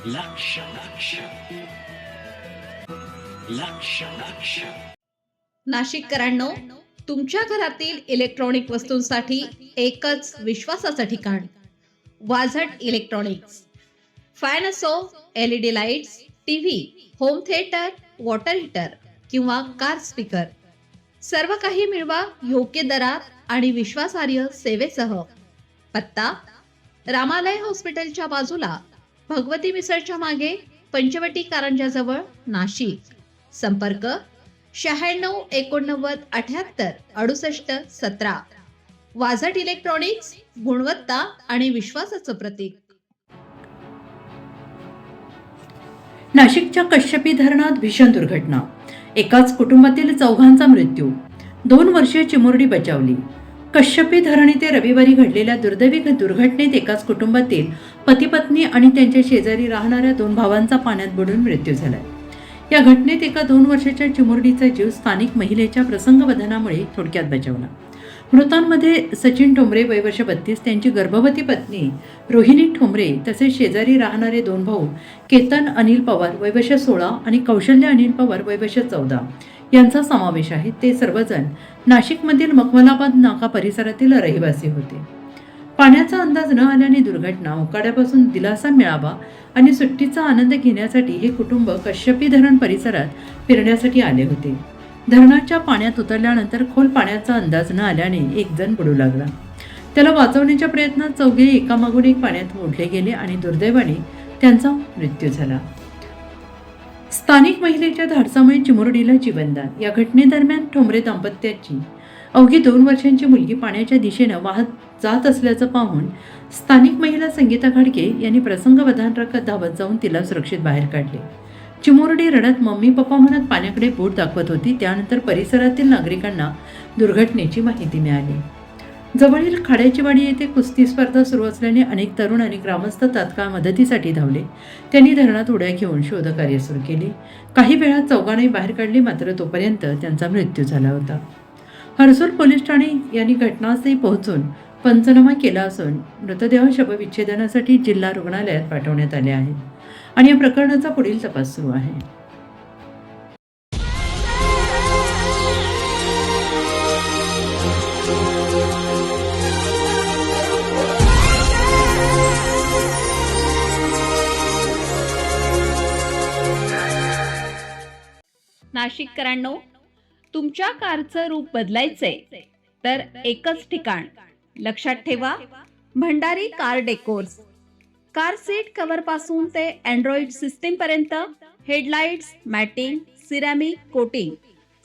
लक्ष लक्ष लक्ष लक्ष नाशिककरांनो, तुमच्या घरातील इलेक्ट्रॉनिक वस्तूंसाठी एकच विश्वासाचं ठिकाण वाझट इलेक्ट्रॉनिक्स. फॅन असो, LED lights, TV, home theatre, water heater किंवा कार स्पीकर, सर्व काही मिळवा योग्य दरात आणि विश्वासार्ह सेवेसह. पत्ता: रामालय हॉस्पिटलच्या बाजूला, भगवती मिसळच्या मागे, पंचवटी कारंजाजवळ, नाशिक. संपर्क: 96 89 78 68 17. वाझट इलेक्ट्रॉनिक्स, गुणवत्ता आणि विश्वासाचं प्रतीक. नाशिकच्या कश्यपी धरणात भीषण दुर्घटना. एकाच कुटुंबातील चौघांचा मृत्यू. 2 वर्षीय चिमुरडी बचावली. कश्यपी धरण येथे रविवारी घडलेल्या दुर्दैवी दुर्घटनेत एकाच कुटुंबातील पती पत्नी आणि त्यांच्या शेजारी राहणाऱ्या 2 भावांचा पाण्यात बुडून मृत्यू झाला. या घटनेत एका 2 वर्षाच्या चिमुरडीचा जीव स्थानिक महिलेच्या प्रसंगवदनामुळे थोडक्यात बचावला. मृतांमध्ये सचिन ठोंबरे वय वर्ष 32, त्यांची गर्भवती पत्नी रोहिणी ठोंबरे तसेच शेजारी राहणारे 2 भाऊ केतन अनिल पवार वय वर्ष 16 आणि कौशल्य अनिल पवार वय वर्ष 14 यांचा समावेश आहे. ते सर्वजण नाशिकमधील मखमलाबाद नाका परिसरातील रहिवासी होते. पाण्याचा अंदाज न आल्याने दुर्घटना. उकाड्यापासून दिलासा मिळावा आणि सुट्टीचा आनंद घेण्यासाठी हे कुटुंब कश्यपी धरण परिसरात फिरण्यासाठी आले होते. धरणाच्या पाण्यात उतरल्यानंतर खोल पाण्याचा अंदाज न आल्याने एक जण बुडू लागला. त्याला वाचवण्याच्या प्रयत्नात चौघे एकामागून एक पाण्यात ओढले गेले आणि दुर्दैवाने त्यांचा मृत्यू झाला. स्थानिक महिलेच्या धाडसामुळे चिमुरडीला जीवनदान. या घटनेदरम्यान ठोंबरे दाम्पत्याची अवघी 2 वर्षांची मुलगी पाण्याच्या दिशेनं वाहत जात असल्याचं पाहून स्थानिक महिला संगीता घाडके यांनी प्रसंगवधानरक धावत जाऊन तिला सुरक्षित बाहेर काढले. चिमुरडी रडत मम्मी पप्पा म्हणत पाण्याकडे बोट दाखवत होती. त्यानंतर परिसरातील नागरिकांना दुर्घटनेची माहिती मिळाली. जवळील खाड्याचीवाडी येथे कुस्ती स्पर्धा सुरू असल्याने अनेक तरुण आणि ग्रामस्थ तात्काळ मदतीसाठी धावले. त्यांनी धरणात उड्या घेऊन शोधकार्य सुरू केले. काही वेळात चौघांनाही बाहेर काढले, मात्र तोपर्यंत त्यांचा मृत्यू झाला होता. हर्सूल पोलीस ठाणे यांनी घटनास्थळी पोहोचून पंचनामा केला असून मृतदेह शवविच्छेदनासाठी जिल्हा रुग्णालयात पाठवण्यात आले आहेत आणि या प्रकरणाचा पुढील तपास सुरू आहे. नाशिककरांनो, तुमच्या कारचं रूप बदलायचंय तर एकच ठिकाण. लक्षात ठेवा, Bhandari car decors. Car seat cover पासून ते अँड्रॉइड सिस्टीम पर्यंत, headlights, matting, ceramic coating,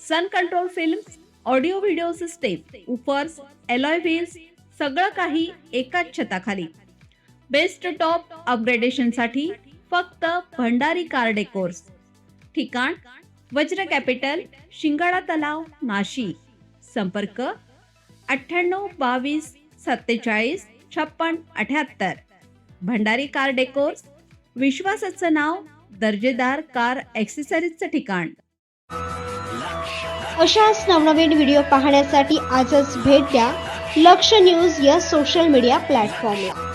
sun control films, audio video system, woofers, alloy wheels, सगळं काही एकाच छताखाली. बेस्ट टॉप अपग्रेडेशनसाठी फक्त भंडारी कार डेकोर्स. ठिकाण: वज्र कॅपिटल, शिंगाडा तलाव, नाशिक. संपर्क: 98 22 47 56 78. भंडारी कार डेकोर्स, विश्वासाचं नाव, दर्जेदार कार ॲक्सेसरीजचं ठिकाण. अशाच नवनवीन व्हिडिओ पाहण्यासाठी आजच भेट द्या लक्ष न्यूज या सोशल मीडिया प्लॅटफॉर्मला.